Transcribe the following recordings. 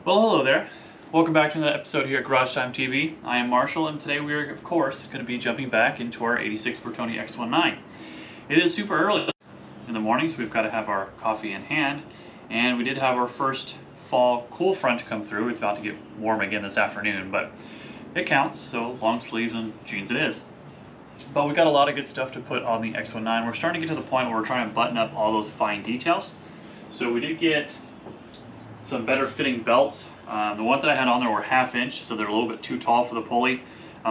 Well, hello there. Welcome back to another episode here at Garage Time TV. I am Marshall, and today we are, of course, going to be jumping back into our 86 Bertone X19. It is super early in the morning, so we've got to have our coffee in hand, and we did have our first fall cool front come through. It's about to get warm again this afternoon, but it counts, so long sleeves and jeans it is. But we got a lot of good stuff to put on the X19. We're starting to get to the point where we're trying to button up all those fine details. So we did get some better fitting belts. The ones that I had on there were 1/2 inch, so they're a little bit too tall for the pulley.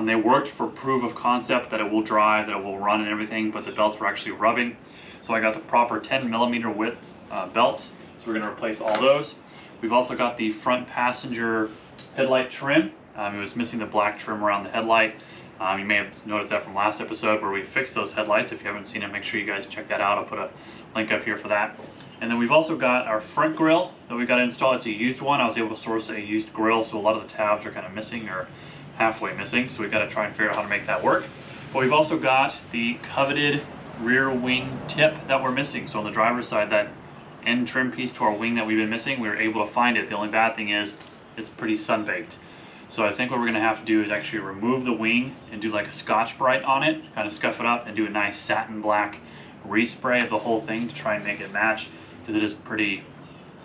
They worked for proof of concept that it will drive, that it will run and everything, but the belts were actually rubbing. So I got the proper 10mm width belts, so we're going to replace all those. We've also got the front passenger headlight trim. It was missing the black trim around the headlight. You may have noticed that from last episode where we fixed those headlights. If you haven't seen it, make sure you guys check that out. I'll put a link up here for that. And then we've also got our front grille that we got to install. It's a used one. I was able to source a used grille, so a lot of the tabs are kind of missing or halfway missing. So we've got to try and figure out how to make that work. But we've also got the coveted rear wing tip that we're missing. So on the driver's side, that end trim piece to our wing that we've been missing, we were able to find it. The only bad thing is it's pretty sun-baked. So I think what we're going to have to do is actually remove the wing and do like a Scotch-Brite on it, kind of scuff it up and do a nice satin black respray of the whole thing to try and make it match, because it is pretty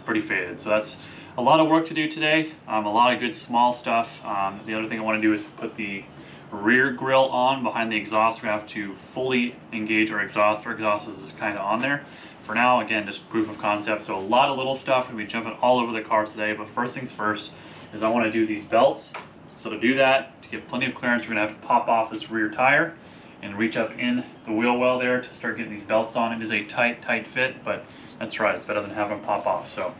faded. So that's a lot of work to do today. A lot of good small stuff. The other thing I want to do is put the rear grille on behind the exhaust. We have to fully engage our exhaust. Our exhaust is kind of on there. For now, again, just proof of concept. So a lot of little stuff. We'll be jumping all over the car today, but first things first is I want to do these belts. So to do that, to get plenty of clearance, we're going to have to pop off this rear tire and reach up in the wheel well there to start getting these belts on. It is a tight fit, but that's right, it's better than having them pop off. So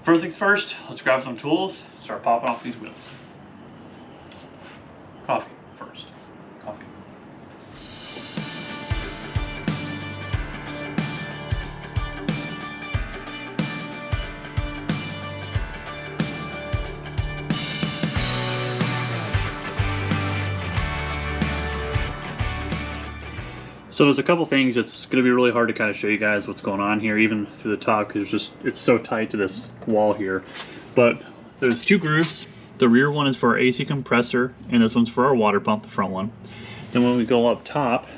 first things first, let's grab some tools, start popping off these wheels. Coffee first. Coffee. So there's a couple things. It's going to be really hard to kind of show you guys what's going on here, even through the top, because it's so tight to this wall here. But there's two grooves. The rear one is for our AC compressor, and this one's for our water pump, the front one. Then when we go up top,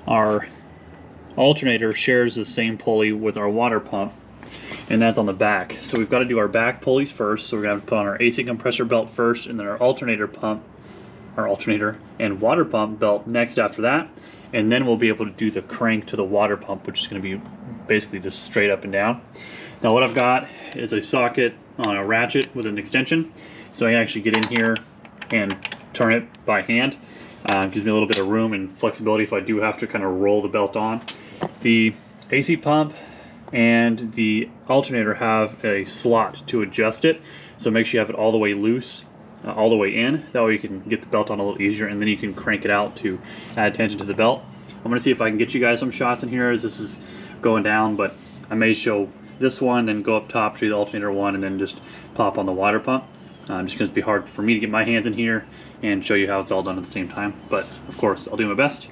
our alternator shares the same pulley with our water pump, and that's on the back. So we've got to do our back pulleys first. So we're going to have to put on our AC compressor belt first, and then our alternator and water pump belt next after that, and then we'll be able to do the crank to the water pump, which is going to be basically just straight up and down. Now what I've got is a socket on a ratchet with an extension, so I can actually get in here and turn it by hand. Gives me a little bit of room and flexibility if I do have to kind of roll the belt on. The AC pump and the alternator have a slot to adjust it, so make sure you have it all the way loose, all the way in. That way you can get the belt on a little easier, and then you can crank it out to add tension to the belt. I'm going to see if I can get you guys some shots in here as this is going down, but I may show this one, then go up top, show you the alternator one, and then just pop on the water pump. Just going to be hard for me to get my hands in here and show you how it's all done at the same time, but of course I'll do my best.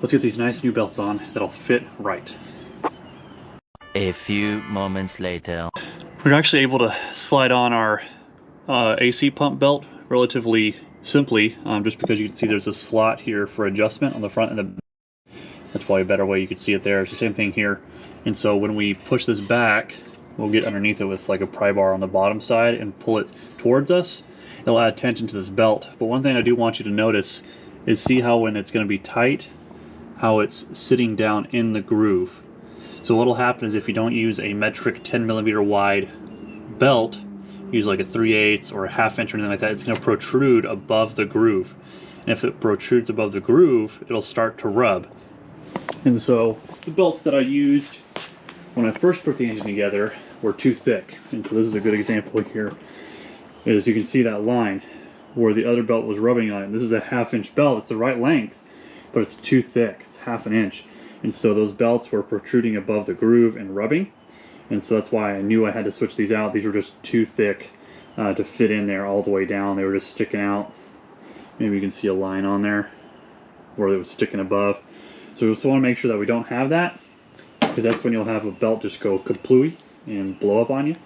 Let's get these nice new belts on that'll fit right. A few moments later. We're actually able to slide on our AC pump belt relatively simply, just because you can see there's a slot here for adjustment on the front and the back. That's probably a better way you could see it there. It's the same thing here. And so when we push this back, we'll get underneath it with like a pry bar on the bottom side and pull it towards us. It'll add tension to this belt. But one thing I do want you to notice is see how when it's going to be tight, how it's sitting down in the groove. So what'll happen is if you don't use a metric 10mm wide belt, use like a 3/8 or a 1/2 inch or anything like that, it's going to protrude above the groove. And if it protrudes above the groove, it'll start to rub. And so the belts that I used when I first put the engine together were too thick. And so this is a good example here. As you can see that line where the other belt was rubbing on it. This is a 1/2 inch belt. It's the right length, but it's too thick. It's 1/2 inch. And so those belts were protruding above the groove and rubbing. And so that's why I knew I had to switch these out. These were just too thick to fit in there all the way down. They were just sticking out. Maybe you can see a line on there where it was sticking above. So we just want to make sure that we don't have that, because that's when you'll have a belt just go kaplooey and blow up on you.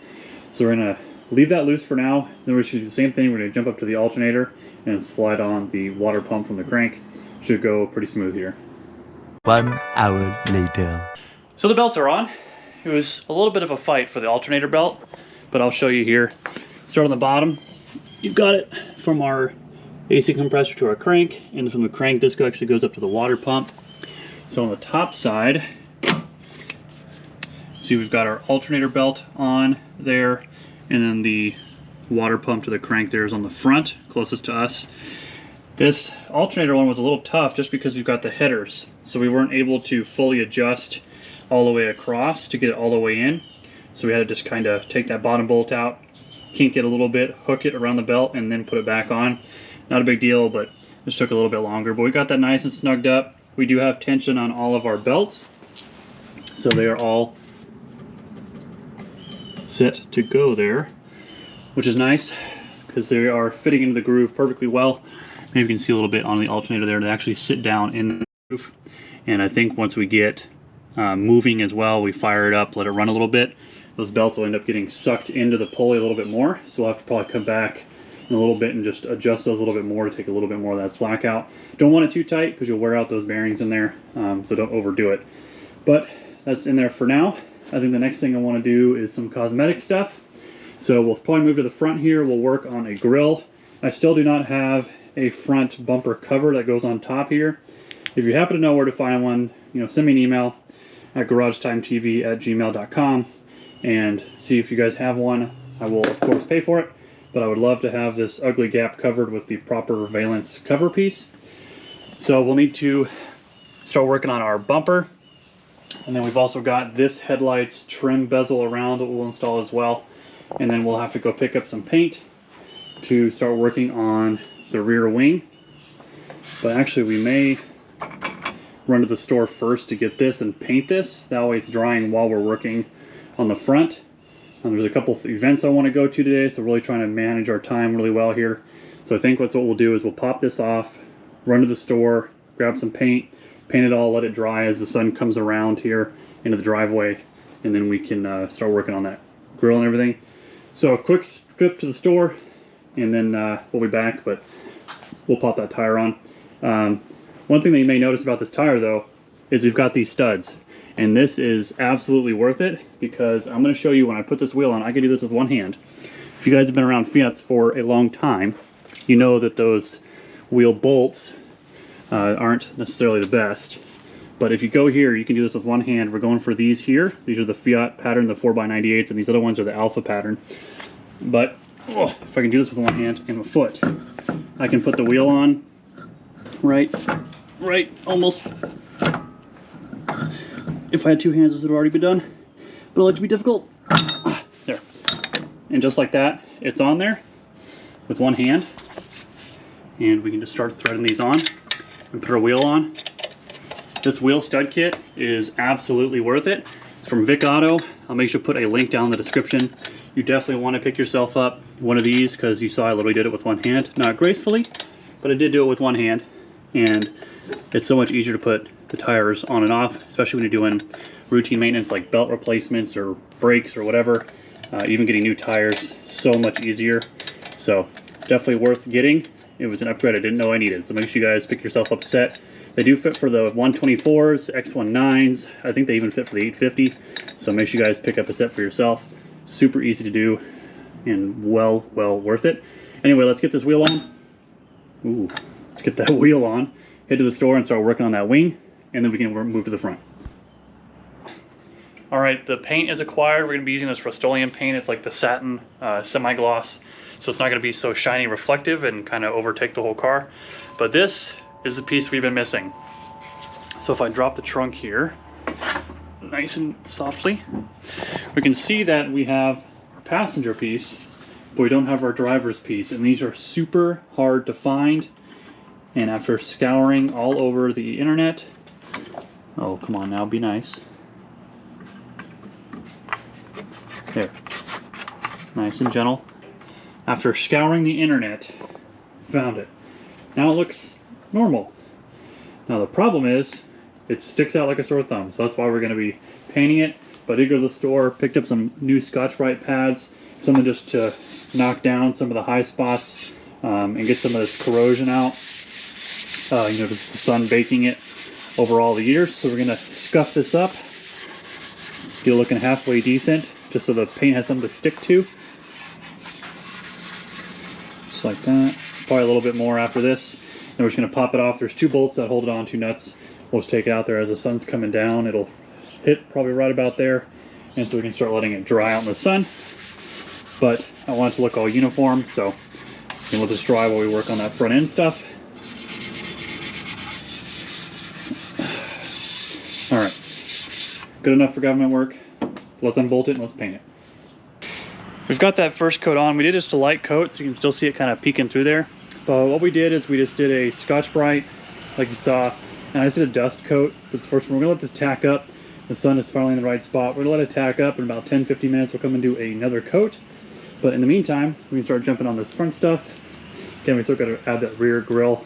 So we're going to leave that loose for now. Then we should do the same thing. We're going to jump up to the alternator and slide on the water pump from the crank. Should go pretty smooth here. 1 hour later. So the belts are on. It was a little bit of a fight for the alternator belt, but I'll show you here. Start on the bottom. You've got it from our AC compressor to our crank, and from the crank, this actually goes up to the water pump. So on the top side, see we've got our alternator belt on there, and then the water pump to the crank there is on the front, closest to us. This alternator one was a little tough just because we've got the headers, so we weren't able to fully adjust all the way across to get it all the way in. So we had to just kind of take that bottom bolt out, kink it a little bit, hook it around the belt, and then put it back on. Not a big deal, but just took a little bit longer. But we got that nice and snugged up. We do have tension on all of our belts, so they are all set to go there, which is nice because they are fitting into the groove perfectly well. Maybe you can see a little bit on the alternator there. They actually sit down in the groove. And I think once we get moving as well, we fire it up, let it run a little bit, those belts will end up getting sucked into the pulley a little bit more. So we'll have to probably come back in a little bit and just adjust those a little bit more to take a little bit more of that slack out. Don't want it too tight because you'll wear out those bearings in there, so don't overdo it. But that's in there for now. I think the next thing I want to do is some cosmetic stuff. So we'll probably move to the front here. We'll work on a grill. I still do not have a front bumper cover that goes on top here. If you happen to know where to find one, send me an email at garagetimetv@gmail.com and see if you guys have one. I will of course pay for it, but I would love to have this ugly gap covered with the proper valence cover piece. So we'll need to start working on our bumper, and then we've also got this headlights trim bezel around that we'll install as well, and then we'll have to go pick up some paint to start working on the rear wing. But actually we may run to the store first to get this and paint this. That way it's drying while we're working on the front. There's a couple of events I want to go to today, so really trying to manage our time really well here. So I think what we'll do is we'll pop this off, run to the store, grab some paint, paint it all, let it dry as the sun comes around here into the driveway, and then we can start working on that grill and everything. So a quick trip to the store, and then we'll be back, but we'll pop that tire on. One thing that you may notice about this tire though is we've got these studs, and this is absolutely worth it because I'm going to show you when I put this wheel on. I can do this with one hand. If you guys have been around Fiats for a long time, you know that those wheel bolts aren't necessarily the best, but if you go here you can do this with one hand. We're going for these here. These are the Fiat pattern, the 4x98s, and these other ones are the Alpha pattern. But if I can do this with one hand and a foot, I can put the wheel on right almost. If I had two hands this would already be done, but it'll have to be difficult. There, and just like that it's on there with one hand, and we can just start threading these on and put our wheel on. This wheel stud kit is absolutely worth it. It's from Vic Auto. I'll make sure to put a link down in the description. You definitely want to pick yourself up one of these because you saw I literally did it with one hand. Not gracefully, but I did do it with one hand, and it's so much easier to put the tires on and off, especially when you're doing routine maintenance like belt replacements or brakes or whatever. Even getting new tires, so much easier. So definitely worth getting. It was an upgrade I didn't know I needed. So make sure you guys pick yourself up a set. They do fit for the 124s, X19s. I think they even fit for the 850. So make sure you guys pick up a set for yourself. Super easy to do and well worth it. Anyway, let's get this wheel on. Ooh, let's get that wheel on. Head to the store and start working on that wing, and then we can move to the front. All right, the paint is acquired. We're gonna be using this Rust-Oleum paint. It's like the satin semi-gloss, so it's not gonna be so shiny reflective and kind of overtake the whole car. But this is the piece we've been missing. So if I drop the trunk here, nice and softly, we can see that we have our passenger piece, but we don't have our driver's piece, and these are super hard to find. And after scouring all over the internet, oh come on now, be nice. There, nice and gentle. After scouring the internet, found it. Now it looks normal. Now the problem is, it sticks out like a sore thumb, so that's why we're going to be painting it. But I did go to the store, picked up some new Scotch-Brite pads, something just to knock down some of the high spots and get some of this corrosion out. You know, just the sun baking it over all the years. So we're gonna scuff this up, get it looking halfway decent, just so the paint has something to stick to. Just like that. Probably a little bit more after this. And we're just gonna pop it off. There's 2 bolts that hold it on, 2 nuts. We'll just take it out there as the sun's coming down. It'll hit probably right about there. And so we can start letting it dry out in the sun. But I want it to look all uniform, so we'll just dry while we work on that front end stuff. All right, good enough for government work. Let's unbolt it and let's paint it. We've got that first coat on. We did just a light coat, so you can still see it kind of peeking through there. But what we did is we just did a Scotch-Brite, like you saw, and I just did a dust coat for this first one. We're gonna let this tack up. The sun is finally in the right spot. We're gonna let it tack up. In about 10-15 minutes, we'll come and do another coat. But in the meantime, we can start jumping on this front stuff. Again, we still gotta add that rear grille.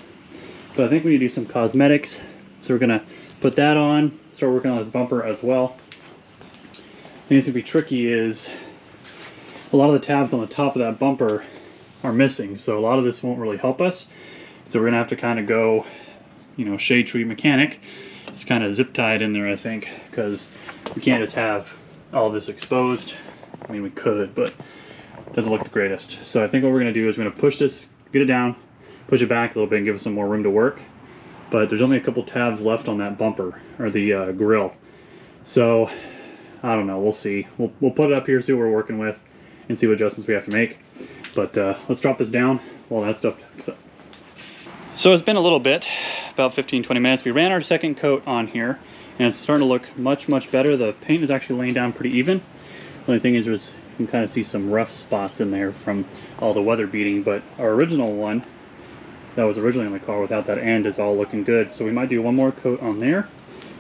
But I think we need to do some cosmetics. So we're gonna put that on, start working on this bumper as well. I think it's gonna be tricky is a lot of the tabs on the top of that bumper are missing. So a lot of this won't really help us. So we're gonna have to kind of go, you know, shade tree mechanic. It's kind of zip tied in there, I think, because we can't just have all of this exposed. I mean, we could, but it doesn't look the greatest. So I think what we're gonna do is we're gonna push this, get it down, push it back a little bit and give us some more room to work. But there's only a couple tabs left on that bumper, or the grill. So, I don't know, we'll see. We'll put it up here, see what we're working with, and see what adjustments we have to make. But let's drop this down while that stuff tacks up. So it's been a little bit, about 15-20 minutes. We ran our second coat on here, and it's starting to look much, much better. The paint is actually laying down pretty even. The only thing is you can kind of see some rough spots in there from all the weather beating, but our original one that was originally on the car without that end is all looking good. So we might do one more coat on there.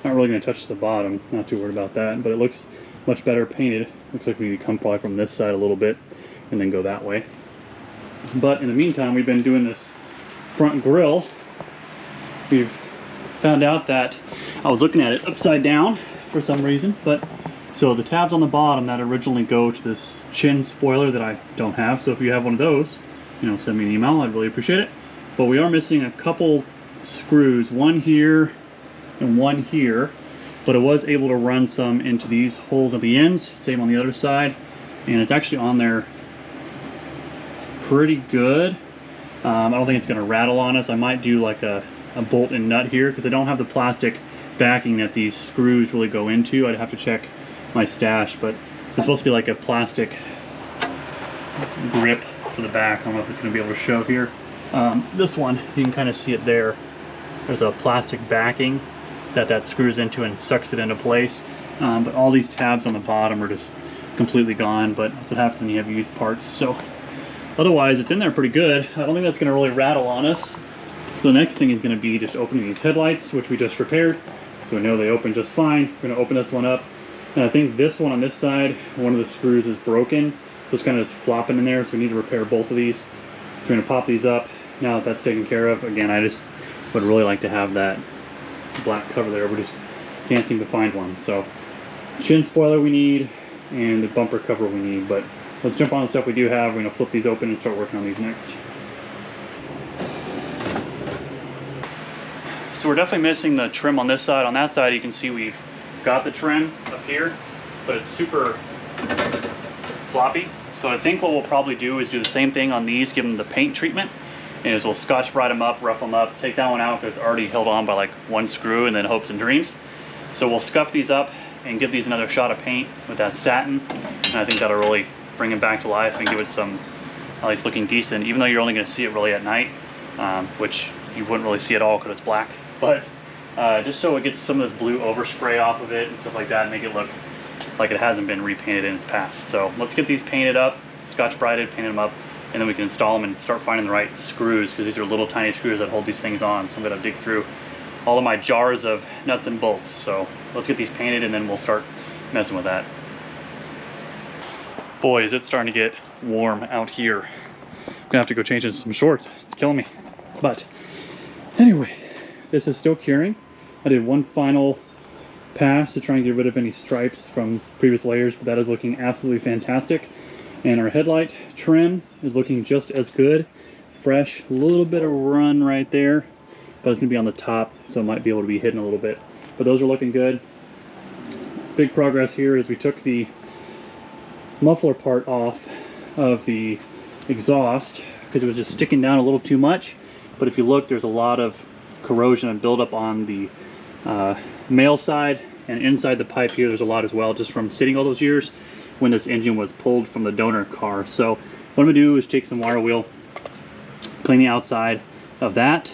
Not really going to touch the bottom, not too worried about that, but it looks much better painted. Looks like we come probably from this side a little bit and then go that way. But in the meantime, we've been doing this front grille. We've found out that I was looking at it upside down for some reason, but so the tabs on the bottom that originally go to this chin spoiler that I don't have. So if you have one of those, you know, send me an email. I'd really appreciate it. But we are missing a couple screws, one here and one here, but it was able to run some into these holes at the ends, same on the other side, and it's actually on there pretty good. I don't think it's going to rattle on us. I might do like a bolt and nut here because I don't have the plastic backing that these screws really go into. I'd have to check my stash, but it's supposed to be like a plastic grip for the back. I don't know if it's going to be able to show here. This one, you can kind of see it there. There's a plastic backing that screws into and sucks it into place. But all these tabs on the bottom are just completely gone, but that's what happens when you have used parts. So otherwise, it's in there pretty good. I don't think that's going to really rattle on us. So the next thing is going to be just opening these headlights, which we just repaired. So we know they open just fine. We're going to open this one up. And I think this one on this side, one of the screws is broken. So it's kind of just flopping in there. So we need to repair both of these. So we're going to pop these up. Now that that's taken care of, again, I just would really like to have that black cover there. We just can't seem to find one. So chin spoiler we need, and the bumper cover we need. But let's jump on the stuff we do have. We're going to flip these open and start working on these next. So we're definitely missing the trim on this side. On that side, you can see we've got the trim up here, but it's super floppy. So I think what we'll probably do is do the same thing on these, give them the paint treatment, and we'll Scotch-Brite them up, rough them up, take that one out because it's already held on by like one screw, and then hopes and dreams. So we'll scuff these up and give these another shot of paint with that satin, and I think that'll really bring it back to life and give it some, at least looking decent, even though you're only going to see it really at night, which you wouldn't really see at all because it's black. But just so it gets some of this blue overspray off of it and stuff like that, and make it look like it hasn't been repainted in its past. So let's get these painted up, Scotch-Brited, paint them up, and then we can install them and start finding the right screws, because these are little tiny screws that hold these things on. So I'm going to dig through all of my jars of nuts and bolts. So let's get these painted and then we'll start messing with that. Boy, is it starting to get warm out here. I'm gonna have to go change into some shorts. It's killing me. But anyway, this is still curing. I did one final pass to try and get rid of any stripes from previous layers, but that is looking absolutely fantastic. And our headlight trim is looking just as good. Fresh, a little bit of run right there, but it's gonna be on the top, so it might be able to be hidden a little bit. But those are looking good. Big progress here is we took the muffler part off of the exhaust because it was just sticking down a little too much. But if you look, there's a lot of corrosion and buildup on the male side, and inside the pipe here there's a lot as well, just from sitting all those years when this engine was pulled from the donor car. So what I'm gonna do is take some wire wheel, clean the outside of that,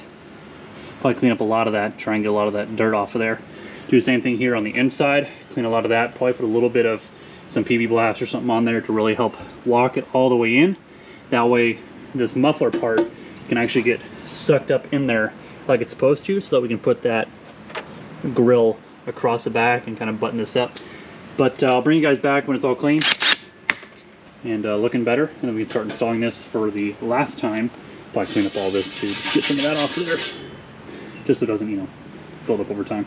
probably clean up a lot of that, try and get a lot of that dirt off of there. Do the same thing here on the inside, clean a lot of that, probably put a little bit of some PB Blast or something on there to really help lock it all the way in. That way this muffler part can actually get sucked up in there like it's supposed to, so that we can put that grill across the back and kind of button this up. But I'll bring you guys back when it's all clean and looking better, and then we can start installing this for the last time. Probably clean up all this to get some of that off of there, just so it doesn't, you know, build up over time.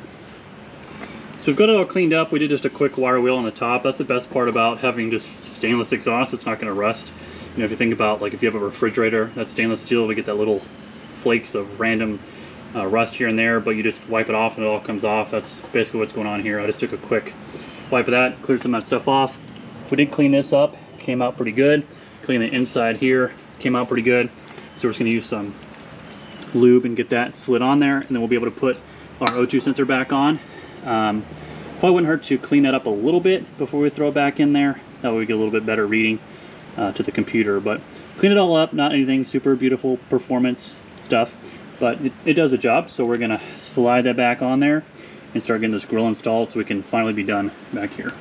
So we've got it all cleaned up. We did just a quick wire wheel on the top. That's the best part about having just stainless exhaust. It's not going to rust. You know, if you think about, like, if you have a refrigerator that's stainless steel, we get that little flakes of random rust here and there, but you just wipe it off and it all comes off. That's basically what's going on here. I just took a quick wipe of that, cleared some of that stuff off. We did clean this up, came out pretty good. Clean the inside here, came out pretty good. So we're just going to use some lube and get that slid on there, and then we'll be able to put our O2 sensor back on. Probably wouldn't hurt to clean that up a little bit before we throw it back in there. That way we get a little bit better reading to the computer. But clean it all up, not anything super beautiful performance stuff, but it does a job. So we're gonna slide that back on there and start getting this grill installed so we can finally be done back here.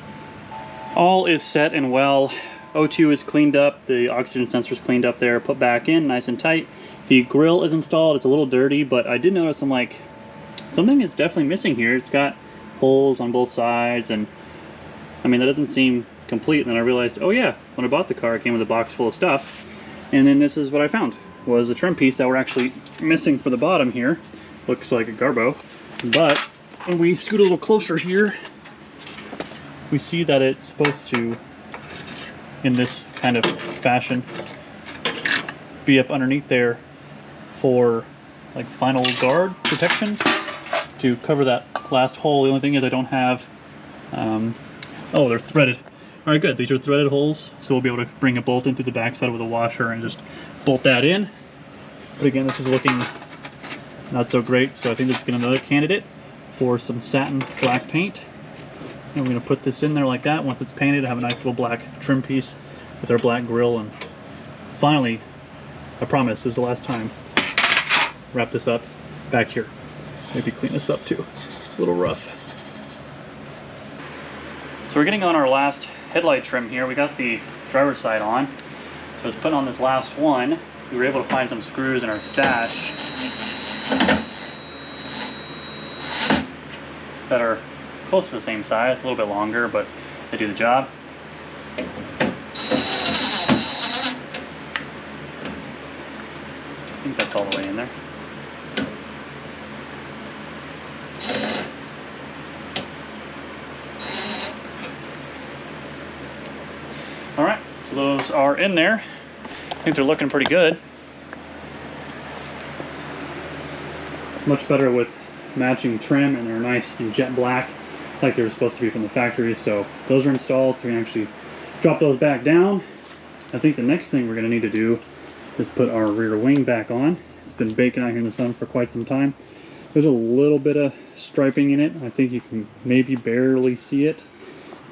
All is set and well. O2 is cleaned up, the oxygen sensor is cleaned up there, put back in nice and tight. The grill is installed. It's a little dirty, but I did notice something is definitely missing here. It's got holes on both sides, and I mean, that doesn't seem complete. And then I realized, oh yeah, when I bought the car, it came with a box full of stuff. And then this is what I found, was a trim piece that we're actually missing for the bottom here. Looks like a garbo, but when we scoot a little closer here, we see that it's supposed to, in this kind of fashion, be up underneath there for like final guard protection to cover that last hole. The only thing is I don't have, oh, they're threaded. All right, good. These are threaded holes, so we'll be able to bring a bolt in through the backside with a washer and just bolt that in. But again, this is looking not so great, so I think this is another candidate for some satin black paint. And we're going to put this in there like that. Once it's painted, I have a nice little black trim piece with our black grill. And finally, I promise, this is the last time, wrap this up back here. Maybe clean this up too. A little rough. So we're getting on our last headlight trim here. We got the driver's side on. So I was putting on this last one. We were able to find some screws in our stash that are close to the same size, a little bit longer, but they do the job. I think that's all the way in there. All right, so those are in there. I think they're looking pretty good. Much better with matching trim, and they're nice and jet black like they're supposed to be from the factory. So those are installed, so we can actually drop those back down. I think the next thing we're going to need to do is put our rear wing back on. It's been baking out here in the sun for quite some time. There's a little bit of striping in it. I think you can maybe barely see it,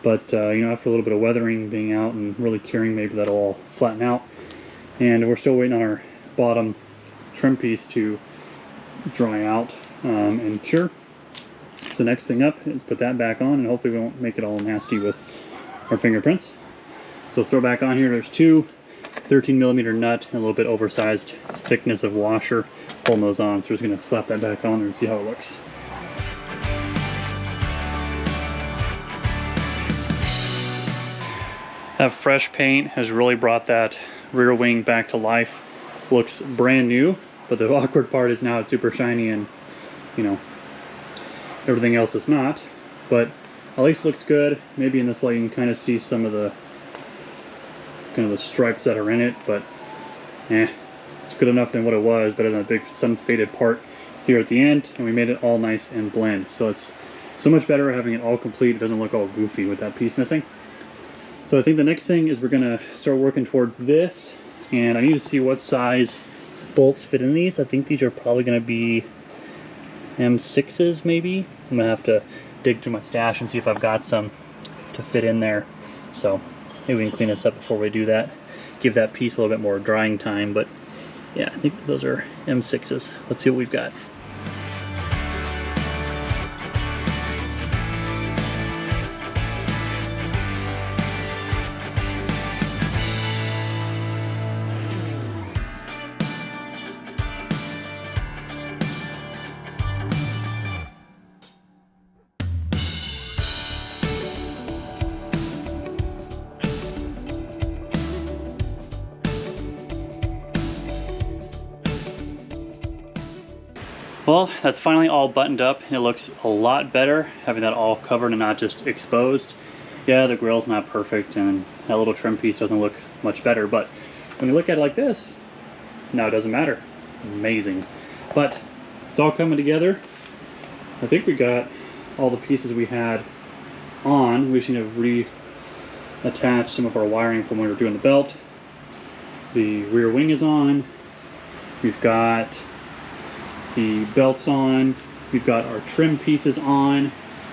but you know, after a little bit of weathering being out and really curing, maybe that'll all flatten out. And we're still waiting on our bottom trim piece to dry out and cure. So next thing up is put that back on, and hopefully we won't make it all nasty with our fingerprints. So let's throw back on here. There's two 13mm nut and a little bit oversized thickness of washer holding those on. So we're just going to slap that back on there and see how it looks. That fresh paint has really brought that rear wing back to life. Looks brand new, but the awkward part is now it's super shiny and, you know, everything else is not. but at least looks good. Maybe in this light you can kind of see some of the stripes that are in it, but it's good enough than what it was, better than a big sun faded part here at the end, and we made it all nice and blend. So it's so much better having it all complete. It doesn't look all goofy with that piece missing. So I think the next thing is we're gonna start working towards this, and I need to see what size bolts fit in these. I think these are probably gonna be M6s maybe. I'm gonna have to dig through my stash and see if I've got some to fit in there. So maybe we can clean this up before we do that. Give that piece a little bit more drying time, but yeah, I think those are M6s. Let's see what we've got. Well, that's finally all buttoned up, and it looks a lot better having that all covered and not just exposed. Yeah, the grill's not perfect, and that little trim piece doesn't look much better, but when you look at it like this, now it doesn't matter. Amazing. But it's all coming together. I think we got all the pieces we had on. We just need to reattach some of our wiring from when we were doing the belt. The rear wing is on. We've got the belts on, we've got our trim pieces on,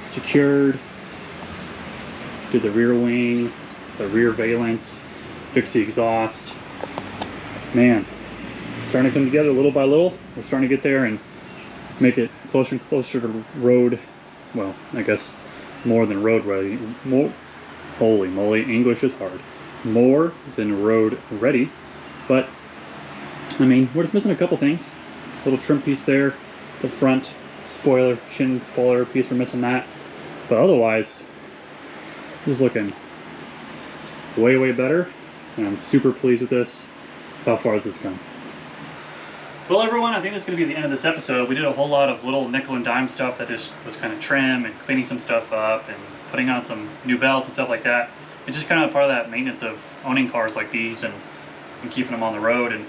secured. Did the rear wing, the rear valence, fix the exhaust. Man, it's starting to come together little by little. We're starting to get there and make it closer and closer to road. Well, I guess more than road ready. More, holy moly, English is hard. More than road ready, but I mean, we're just missing a couple things. Little trim piece there, the front spoiler, chin spoiler piece, we're missing that. But otherwise, this is looking way, way better. And I'm super pleased with this. How far has this come? Well, everyone, I think that's going to be the end of this episode. We did a whole lot of little nickel and dime stuff that just was kind of trim and cleaning some stuff up and putting on some new belts and stuff like that. It's just kind of part of that maintenance of owning cars like these and keeping them on the road. And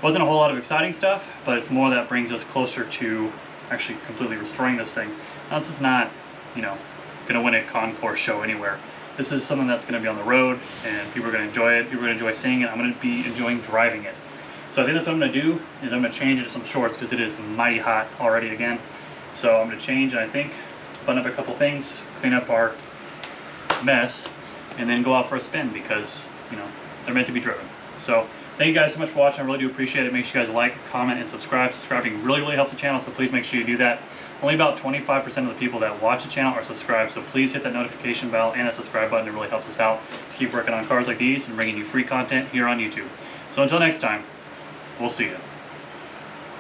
wasn't a whole lot of exciting stuff, but it's more that brings us closer to actually completely restoring this thing. Now, this is not, you know, going to win a concourse show anywhere. This is something that's going to be on the road, and people are going to enjoy it. People are going to enjoy seeing it. I'm going to be enjoying driving it. So I think that's what I'm going to do, is I'm going to change it to some shorts because it is mighty hot already again. So I'm going to change, and I think, button up a couple things, clean up our mess, and then go out for a spin because, you know, they're meant to be driven. So thank you guys so much for watching. I really do appreciate it. Make sure you guys like, comment, and subscribe. Subscribing really, really helps the channel, so please make sure you do that. Only about 25% of the people that watch the channel are subscribed, so please hit that notification bell and that subscribe button. It really helps us out to keep working on cars like these and bringing you free content here on YouTube. So until next time, we'll see you.